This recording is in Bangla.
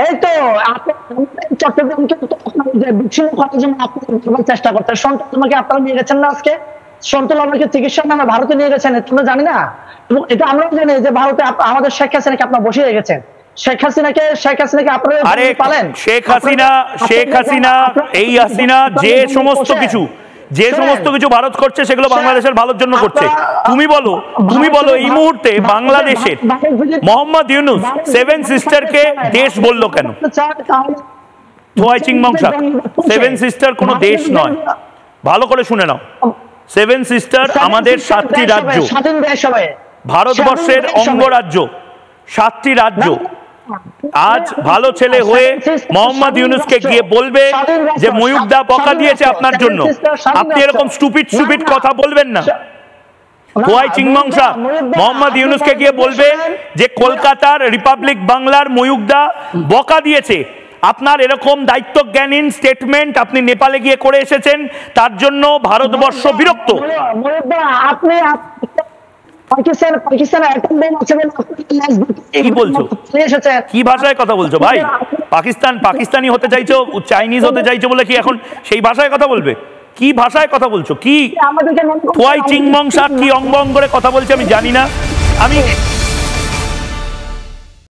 এই তো চট্টগ্রামকে চেষ্টা করতে তোমাকে আপনারা নিয়ে গেছেন না আজকে সন্তুল আমাকে চিকিৎসার নামে ভারতে নিয়ে গেছেন, তোমরা জানি না? এবং এটা আমরাও জানি যে ভারতে আমাদের শেখ হাসিনাকে আপনারা বসিয়ে রেখেছেন। শেখ হাসিনাকে আপনারা পালেন। শেখ হাসিনা এই হাসিনা যে সমস্ত কিছু ভারত করছে সেগুলো বাংলাদেশের ভালোর জন্য করছে। তুমি বলো এই মুহূর্তে বাংলাদেশের মোহাম্মদ ইউনূস সেভেন সিস্টারকে দেশ বলল কেন? থোয়াই চিংমংসাক, সেভেন সিস্টার কোনো দেশ নয়, ভালো করে শুনে নাও। সেভেন সিস্টার আমাদের 7টি রাজ্য, ভারতবর্ষের অঙ্গরাজ্য, 7টি রাজ্য। আজ ভালো ছেলে হয়ে মোহাম্মদ ইউনূসকে গিয়ে বলবে যে ময়ূকদা বকা দিয়েছে আপনার জন্য। আপনি এরকম স্টুপিড কথা বলবেন না। থোয়াই চিংমংসাক মোহাম্মদ ইউনূসকে গিয়ে বলবে যে কলকাতার রিপাবলিক বাংলার ময়ূকদা বকা দিয়েছে। আপনার এরকম দায়িত্বজ্ঞানহীন স্টেটমেন্ট আপনি নেপালে গিয়ে করে এসেছেন, তার জন্য ভারতবর্ষ বিরক্ত। কি বলছো? কি ভাষায় কথা বলছো ভাই? পাকিস্তানি হতে চাইছো, চাইনিজ হতে চাইছো বলে কি এখন সেই ভাষায় কথা বলবে? কি ভাষায় কথা বলছো? কি থোয়াই চিংমংসাক কি অঙ্গ করে কথা বলছে আমি জানি না। আমি